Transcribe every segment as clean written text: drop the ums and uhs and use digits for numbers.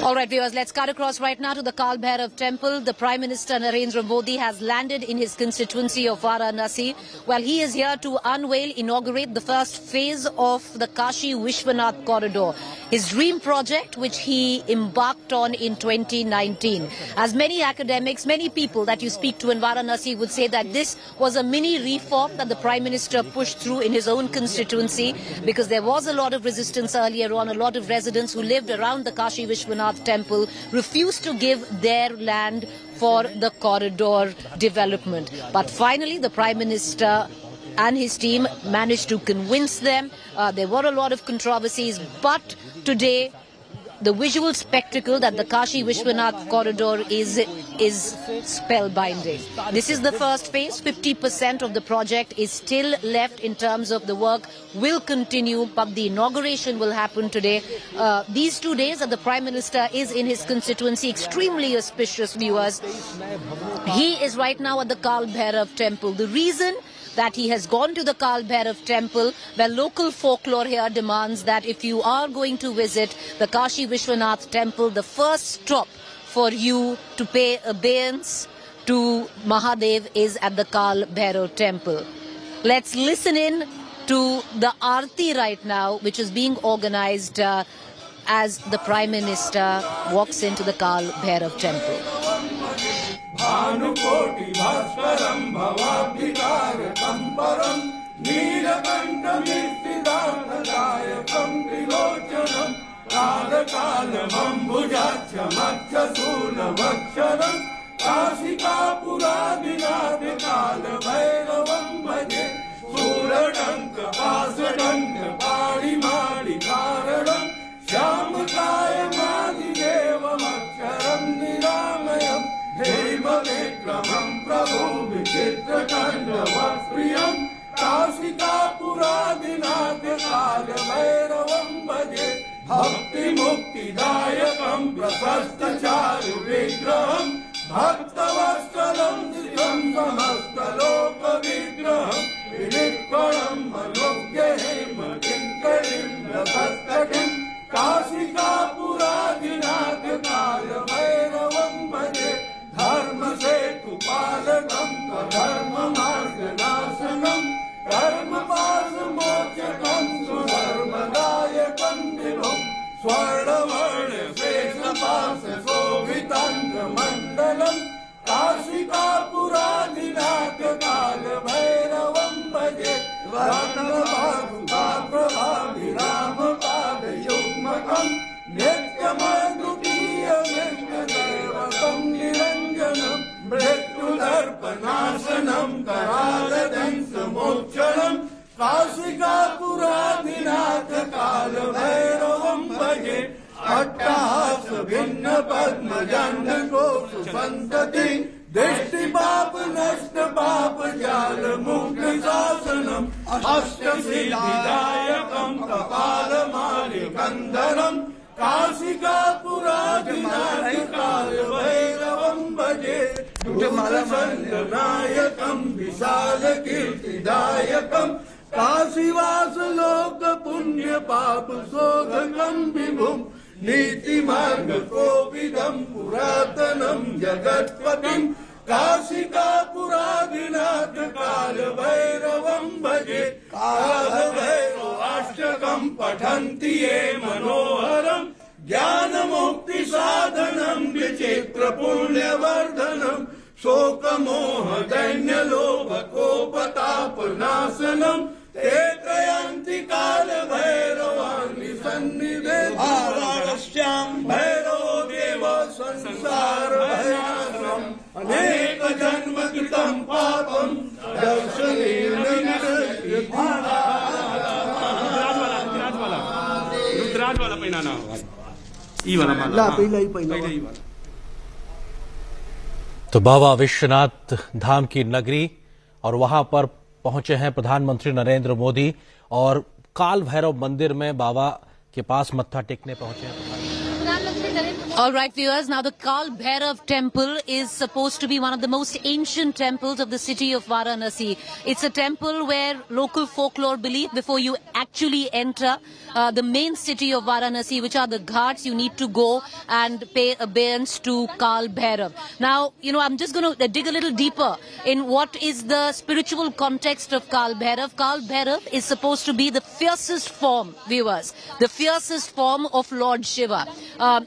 All right, viewers, let's cut across right now to the Kal Bhairav temple. The Prime Minister Narendra Modi has landed in his constituency of Varanasi. Well, he is here to inaugurate the first phase of the Kashi Vishwanath corridor, his dream project which he embarked on in 2019. As many academics, many people that you speak to in Varanasi would say that this was a mini reform that the Prime Minister pushed through in his own constituency, because there was a lot of resistance earlier on. A lot of residents who lived around the Kashi Vishwanath temple refused to give their land for the corridor development. But finally, the Prime Minister and his team managed to convince them. There were a lot of controversies, but today the visual spectacle that the Kashi Vishwanath corridor is spellbinding. This is the first phase. 50% of the project is still left in terms of the work will continue, but the inauguration will happen today. These 2 days that the Prime Minister is in his constituency, extremely auspicious, viewers. He is right now at the Kal Bhairav temple. The reason that he has gone to the Kal Bhairav temple, where local folklore here demands that if you are going to visit the Kashi Vishwanath temple, the first stop for you to pay obeisance to Mahadev is at the Kal Bhairav temple. Let's listen in to the Aarti right now, which is being organized as the Prime Minister walks into the Kal Bhairav temple. भानुकोटि भास्करं भवाब्धिकारकं परं नीलकण्ठमीर्तिदानदायकं त्रिलोचनं कालकालमम्बुजाक्षमक्षशूलभक्षरं काशिकापुरादिनाथकालभैरवं भजे शूलडङ्कपाशडङ्कपाणिमाणिकारणं श्यामकायमादिदेवमक्षरं निरामयम् हेमविक्रमं प्रभु विचित्रकण्डवप्रियं काशिकापुरादिनाथ कालभैरवं भजे भक्तिमुक्तिदायकं प्रशस्तचारुविग्रहं भक्तवत्सलं श्रियं समस्तलोकविग्रहं विनिर्गुणं मनोज्ञहेमकिङ्करीं रसस्तकिं काशिकापुरादिनाथ कालभैरवं भजे धर्म सेतु पालकं धर्ममार्गनाशनं कर्मपाशमोचकं सुधर्मदायकं विभुं स्वर्णवर्णशेषपाशशोभिताङ्गमण्डलं काशिकापुरादिनाथ कालभैरवं भजे रत्नभासुधाप्रभाभिरामपादयुग्मकं नित्यमद्वितीयमिष्टदेवतं निरञ्जनं मृत्युदर्पनाशनं करालदंशमोक्षणं काशिकापुरादिनाथ कालभैरवं भजे अट्टहास भिन्न पद्मजन्मकोशसन्ततिं दृष्टिपाप नष्ट पाप जाल मुक्त शासनम् अष्टसिद्धिदायकं कपालमालिकन्धरं काशिकापुरादिनाथ कालभैरवं भजे दुःखसञ्जनायकं विशालकीर्तिदायकं काशीवासलोक पुण्य पाप शोधकं विभुं नीतिमार्गकोविदं पुरातनं जगत्पतिं काशिकापुरादिनाथ कालभैरवं भजे कालभैरवाष्टकं पठन्ति ये मनोहरं ज्ञानमुक्तिसाधनं विचित्रपुण्यवर्धनं शोकमोहदैन्यलोभकोपतापनाशनं ते त्रयन्ति कालभैरवाणि सन्निधेश्यां भैरवो देव संसारभयासनम् अनेक जन्म कृतं पापं दर्शनेन रुद्राज वाला पहिना ना ई वाला पहिला तो बाबा विश्वनाथ धाम की नगरी और वहां पर पहुंचे हैं प्रधानमंत्री नरेंद्र मोदी और काल भैरव मंदिर में बाबा के पास मत्था टेकने पहुंचे हैं। All right, viewers. Now, the Kal Bhairav temple is supposed to be one of the most ancient temples of the city of Varanasi. It's a temple where local folklore believe before you actually enter the main city of Varanasi, which are the ghats, you need to go and pay obeisance to Kal Bhairav. Now, I'm just going to dig a little deeper in what is the spiritual context of Kal Bhairav. Kal Bhairav is supposed to be the fiercest form, viewers, the fiercest form of Lord Shiva.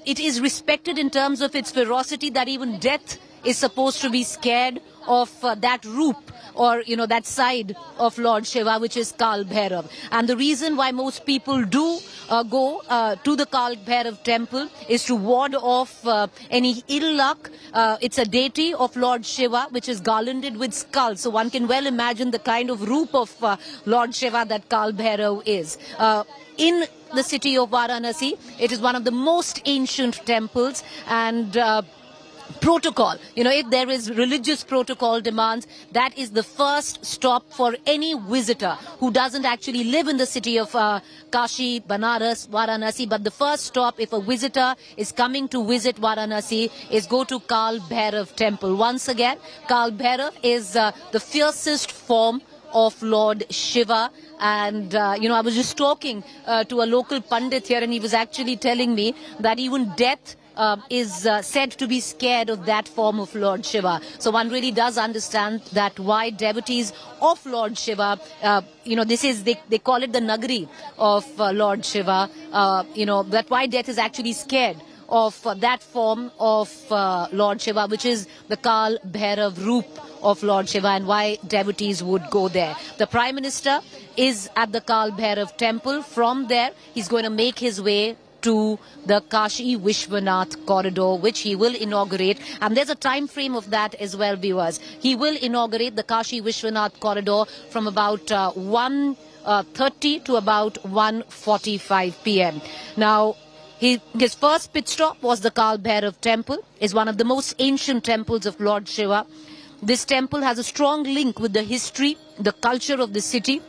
It is respected in terms of its ferocity that even death is supposed to be scared of that roop or, that side of Lord Shiva, which is Kal Bhairav. And the reason why most people do go to the Kal Bhairav temple is to ward off any ill luck. It's a deity of Lord Shiva, which is garlanded with skulls. So one can well imagine the kind of roop of Lord Shiva that Kal Bhairav is. In the city of Varanasi, it is one of the most ancient temples, and protocol, if there is religious protocol demands, that is the first stop for any visitor who doesn't actually live in the city of Kashi, Banaras, Varanasi. But the first stop, if a visitor is coming to visit Varanasi, is go to Kal Bhairav temple. Once again, Kal Bhairav is the fiercest form of Lord Shiva. And, I was just talking to a local Pandit here, and he was actually telling me that even death is said to be scared of that form of Lord Shiva. So one really does understand that why devotees of Lord Shiva, this is, they call it the Nagari of Lord Shiva, that why death is actually scared of that form of Lord Shiva, which is the Kal Bhairav roop of Lord Shiva, and why devotees would go there. The Prime Minister is at the Kal Bhairav temple. From there, he's going to make his way to the Kashi Vishwanath corridor, which he will inaugurate. And there's a time frame of that as well, viewers. He will inaugurate the Kashi Vishwanath corridor from about 1:30 to about 1:45 p.m. Now, his first pit stop was the Kal Bhairav temple. Is one of the most ancient temples of Lord Shiva. This temple has a strong link with the history, the culture of the city.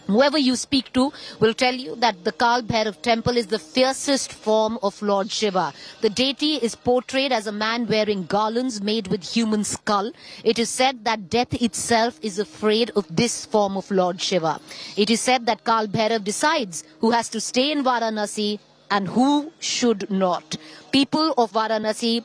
Whoever you speak to will tell you that the Kal Bhairav temple is the fiercest form of Lord Shiva. The deity is portrayed as a man wearing garlands made with human skull. It is said that death itself is afraid of this form of Lord Shiva. It is said that Kal Bhairav decides who has to stay in Varanasi and who should not. People of Varanasi,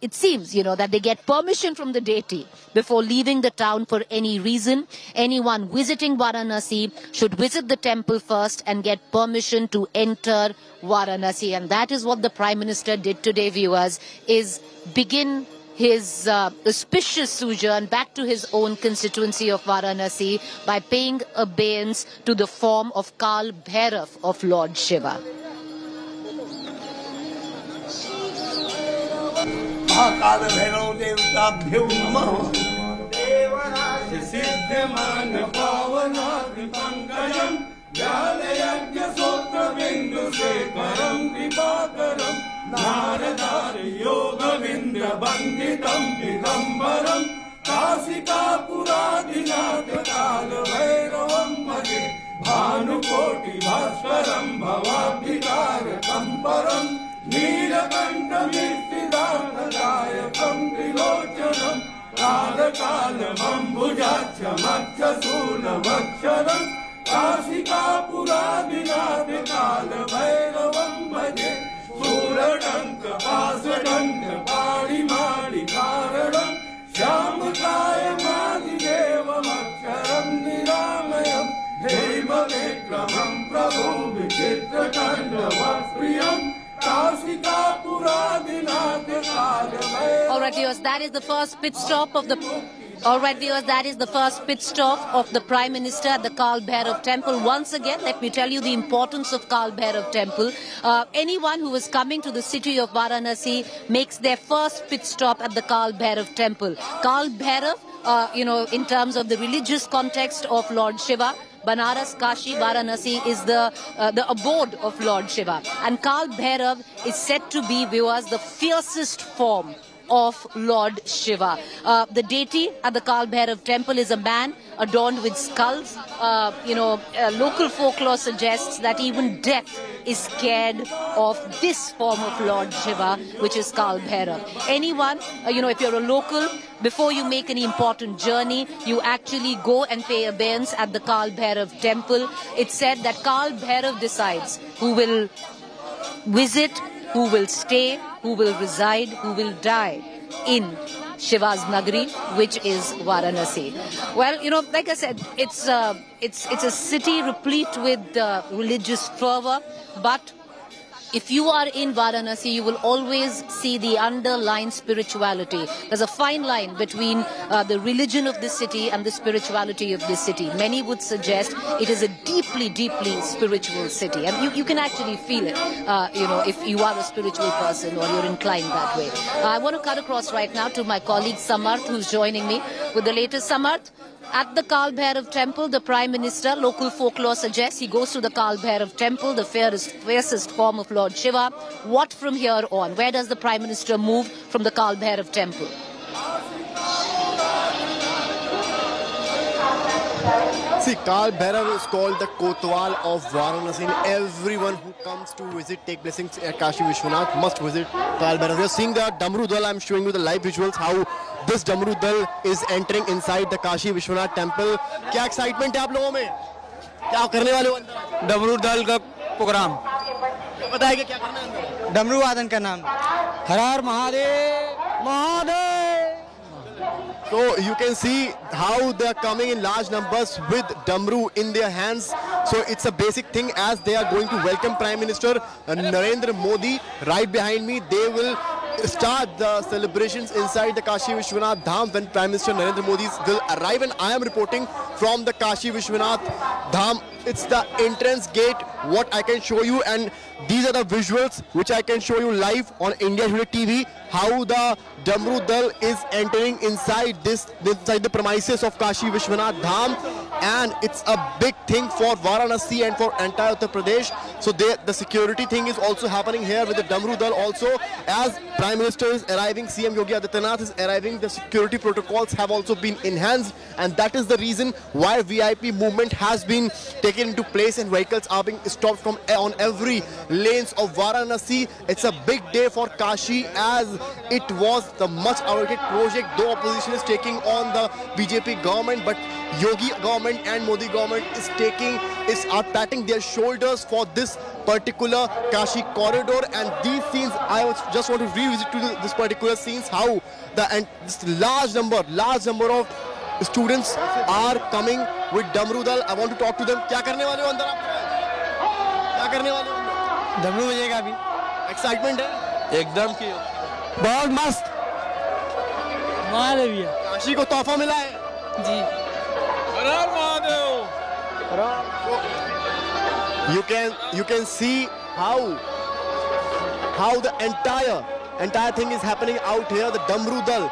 it seems, that they get permission from the deity before leaving the town for any reason. Anyone visiting Varanasi should visit the temple first and get permission to enter Varanasi. And that is what the Prime Minister did today, viewers, is begin his auspicious sojourn back to his own constituency of Varanasi by paying obeisance to the form of Kal Bhairav of Lord Shiva. काल भैरव देवताभ्यो नमः सिद्धमान पावनादि पंकजम ज्ञानयज्ञ सूत्र बिंदु शेखरम कृपाकरम नारदार योग बिंद वंदितम दिगंबरम काशिकापुरादिनाथ काल भैरवम भजे भानुकोटि भास्करम भवाब्धिकारकं परम नीलकण्ठमिष्टिदानदायकं त्रिलोचनं कालकालमम्बुजाक्षमक्षशूलमक्षरं काशिकापुरादिनाथ कालभैरवं भजे शूलटङ्कपाशटङ्कपाणिमाणिकारणं श्यामकायमादिदेवमक्षरं निरामयं हेमविक्रमं प्रभु विचित्रताण्डवप्रियम् All right, viewers, that is the first pit stop of the Prime Minister at the Kal Bhairav temple. Once again, let me tell you the importance of Kal Bhairav temple. Anyone who is coming to the city of Varanasi makes their first pit stop at the Kal Bhairav temple. Kal Bhairav, in terms of the religious context of Lord Shiva, Banaras, Kashi, Varanasi is the abode of Lord Shiva. And Kal Bhairav is said to be, viewers, the fiercest form of Lord Shiva. The deity at the Kal Bhairav temple is a man adorned with skulls. Local folklore suggests that even death is scared of this form of Lord Shiva, which is Kal Bhairav. Anyone, if you're a local, before you make any important journey, you actually go and pay obeisance at the Kal Bhairav temple. It's said that Kal Bhairav decides who will visit, who will stay, who will reside, who will die in Shiva's Nagari, which is Varanasi. Well, like I said, it's a city replete with religious fervor, but if you are in Varanasi, you will always see the underlying spirituality. There's a fine line between the religion of the city and the spirituality of the city. Many would suggest it is a deeply, deeply spiritual city. And you can actually feel it, if you are a spiritual person or you're inclined that way. I want to cut across right now to my colleague Samarth, who's joining me with the latest. Samarth, at the Kal Bhairav temple, the Prime Minister, local folklore suggests he goes to the Kal Bhairav temple, the fiercest form of Lord Shiva. What from here on? Where does the Prime Minister move from the Kal Bhairav temple? See, Kal Bhairav is called the Kotwal of Varanasi. And everyone who comes to visit, take blessings at Kashi Vishwanath must visit Kal Bhairav. We are seeing the Damru Dal. I'm showing you the live visuals, how this Damru Dal is entering inside the Kashi Vishwanath temple. क्या excitement है आप लोगों में? क्या करने वाले हो अंदर? डमरू दल का प्रोग्राम बताइए क्या करना है अंदर? डमरू वादन का नाम हर हर Mahadev Mahadev. So you can see how they are coming in large numbers with Damru in their hands. So it's a basic thing as they are going to welcome Prime Minister Narendra Modi. Right behind me, they will start the celebrations inside the Kashi Vishwanath Dham when Prime Minister Narendra Modi will arrive. And I am reporting from the Kashi Vishwanath Dham. It's the entrance gate, what I can show you, and these are the visuals which I can show you live on India Today TV, how the Damru Dal is entering inside the premises of Kashi Vishwanath Dham. And it's a big thing for Varanasi and for entire Uttar Pradesh. So the security thing is also happening here with the Damru Dal also. As Prime Minister is arriving, CM Yogi Adityanath is arriving, the security protocols have also been enhanced, and that is the reason why VIP movement has been taken into place and vehicles are being stopped on every lanes of Varanasi. It's a big day for Kashi as it was the much awaited project, though opposition is taking on the BJP government, but Yogi government and Modi government are patting their shoulders for this particular Kashi corridor. And these scenes, I just want to revisit to this particular scenes, how this large number of students are coming with Damru Dal. I want to talk to them. क्या करने वाले हो अंदर आप? क्या करने वाले हो? डमरू बजेगा अभी. Excitement है? एकदम की बहुत मस्त. महादेव काशी को तोहफा मिला है जी. You can see how the entire thing is happening out here. The Damru Dal.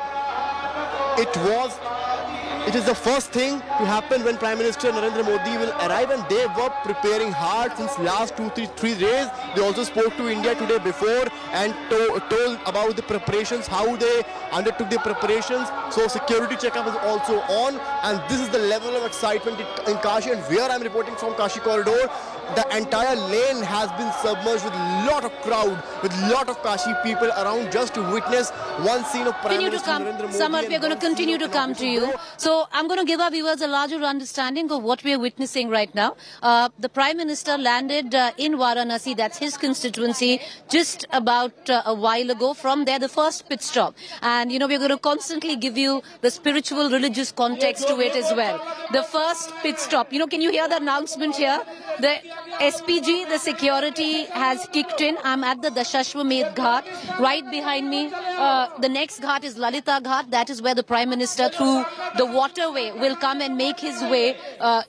It is the first thing to happen when Prime Minister Narendra Modi will arrive, and they were preparing hard since last 2-3 days. They also spoke to India Today before and told about the preparations, how they undertook the preparations. So security checkup is also on, and this is the level of excitement in Kashi. And where I'm reporting from Kashi corridor, the entire lane has been submerged with a lot of crowd, with a lot of Kashi people around just to witness one scene of Prime Minister Narendra Modi. Samarth, we are going to continue to come to you. So I'm going to give our viewers a larger understanding of what we are witnessing right now. The Prime Minister landed in Varanasi, that's his constituency, just about a while ago. From there, the first pit stop. And, we're going to constantly give you the spiritual, religious context to it as well. The first pit stop. Can you hear the announcement here? The SPG, the security has kicked in. I'm at the Dashashwamedh Ghat. Right behind me, the next ghat is Lalita Ghat. That is where the Prime Minister, through the waterway, will come and make his way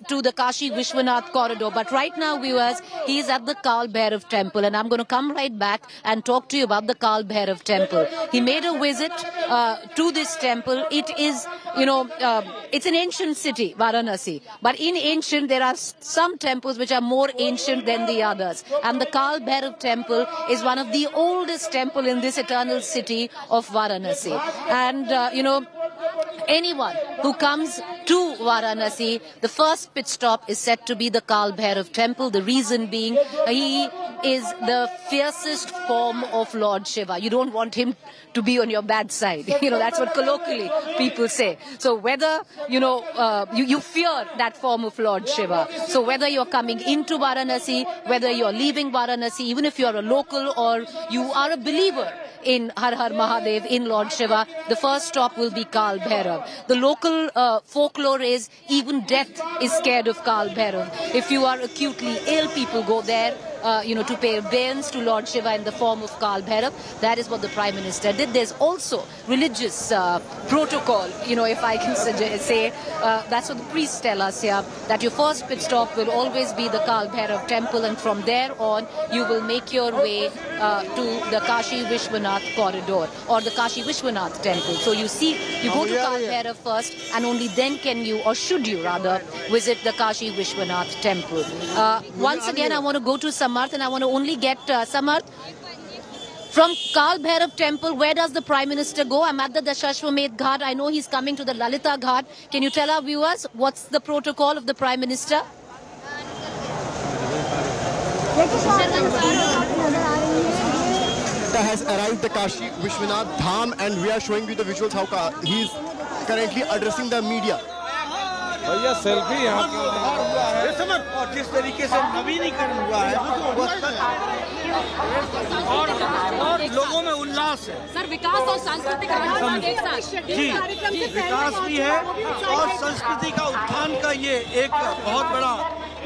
to the Kashi Vishwanath corridor. But right now, viewers, he is at the Kal Bhairav temple. And I'm going to come right back and talk to you about the Kal Bhairav temple. He made a visit to this temple. It is it's an ancient city, Varanasi. But in ancient, there are some temples which are more ancient than the others. And the Kal Bhairav temple is one of the oldest temple in this eternal city of Varanasi. And, anyone who comes to Varanasi, the first pit stop is said to be the Kal Bhairav temple. The reason being, he is the fiercest form of Lord Shiva. You don't want him to be on your bad side. That's what colloquially people say. So whether, you fear that form of Lord Shiva. So whether you're coming into Varanasi, whether you're leaving Varanasi, even if you're a local or you are a believer in Har Har Mahadev, in Lord Shiva, the first stop will be Kal Bhairav. The local folklore is even death is scared of Kal Bhairav. If you are acutely ill, people go there, to pay obeisance to Lord Shiva in the form of Kal Bhairav. That is what the Prime Minister did. There's also religious protocol, if I can say, that's what the priests tell us here, that your first pit stop will always be the Kal Bhairav temple, and from there on, you will make your way to the Kashi Vishwanath corridor or the Kashi Vishwanath temple. So you go to Kal Bhairav first, and only then can you, or should you rather, visit the Kashi Vishwanath temple. Once again, I want to go to Samarth, and I want to only get Samarth. From Kal Bhairav temple, where does the Prime Minister go? I'm at the Dashashwamedh Ghat. I know he's coming to the Lalita Ghat. Can you tell our viewers what's the protocol of the Prime Minister? Has arrived the Kashi Vishwanath Dham, and we are showing you the visuals how he is currently addressing the media. भैया selfie यहाँ और जिस तरीके से नवीनीकरण हुआ है और लोगों में उल्लास है सर, विकास और सांस्कृतिक जी विकास भी है और संस्कृति का उत्थान का ये एक बहुत बड़ा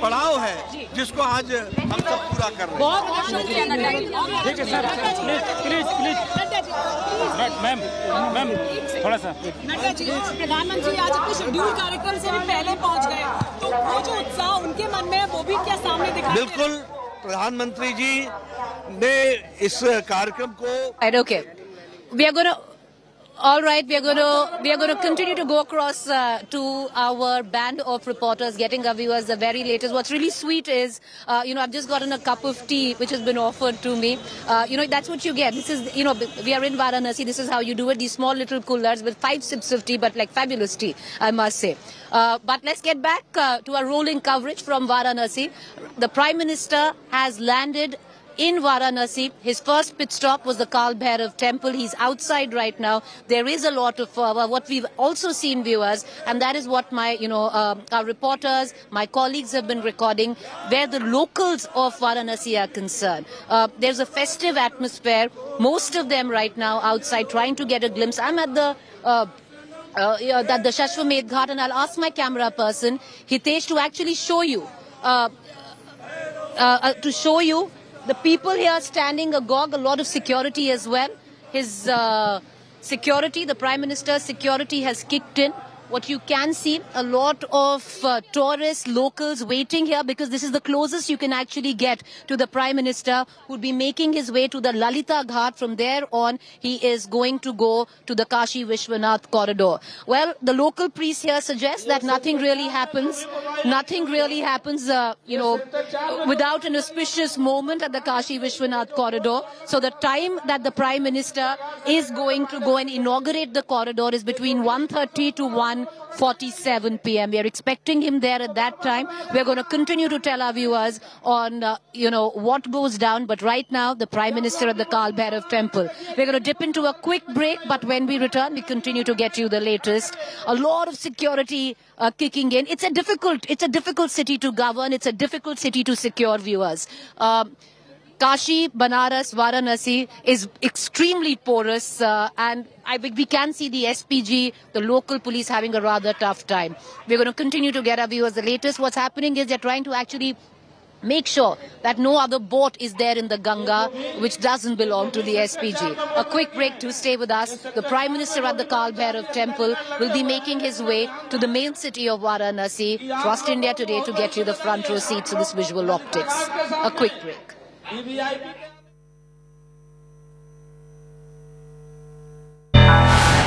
पड़ाव है जिसको आज हम सब पूरा कर रहे हैं। ठीक है सर, प्लीज मैम थोड़ा सा। नड्डा जी, प्रधानमंत्री आज अपने शेड्यूल कार्यक्रम से भी पहले पहुंच गए, तो वो जो उत्साह उनके मन में है वो भी क्या सामने दिखा? बिल्कुल, प्रधानमंत्री जी ने इस कार्यक्रम को Okay. We are going to All right, we are going to continue to go across to our band of reporters, getting our viewers the very latest. What's really sweet is, I've just gotten a cup of tea which has been offered to me. That's what you get. This is, we are in Varanasi. This is how you do it. These small little coolers with 5 sips of tea, but like fabulous tea, I must say. But let's get back to our rolling coverage from Varanasi. The Prime Minister has landed in Varanasi. His first pit stop was the Kal Bhairav temple. He's outside right now. There is a lot of what we've also seen, viewers, and that is what my, our reporters, my colleagues have been recording, where the locals of Varanasi are concerned. There's a festive atmosphere. Most of them right now outside trying to get a glimpse. I'm at the Dashashwamedh Ghat, and I'll ask my camera person, Hitesh, to actually show you, the people here standing agog, a lot of security as well. His security, the Prime Minister's security has kicked in. What you can see, a lot of tourists, locals waiting here because this is the closest you can actually get to the Prime Minister, who'd be making his way to the Lalita Ghat. From there on, he is going to go to the Kashi Vishwanath corridor. Well, the local priest here suggests that nothing really happens. Nothing really happens, without an auspicious moment at the Kashi Vishwanath corridor. So the time that the Prime Minister is going to go and inaugurate the corridor is between 1:30 to 1:47 p.m. We are expecting him there at that time. We are going to continue to tell our viewers on, what goes down. But right now, the Prime Minister at the Kal Bhairav temple. We're going to dip into a quick break, but when we return, we continue to get you the latest. A lot of security kicking in. It's a difficult city to govern. It's a difficult city to secure, viewers. Kashi, Banaras, Varanasi is extremely porous, and we can see the SPG, the local police, having a rather tough time. We're going to continue to get our viewers the latest. What's happening is they're trying to actually make sure that no other boat is there in the Ganga, which doesn't belong to the SPG. A quick break to stay with us. The Prime Minister at the Kal Bhairav temple will be making his way to the main city of Varanasi. Trust India Today to get you the front row seats to this visual optics. A quick break.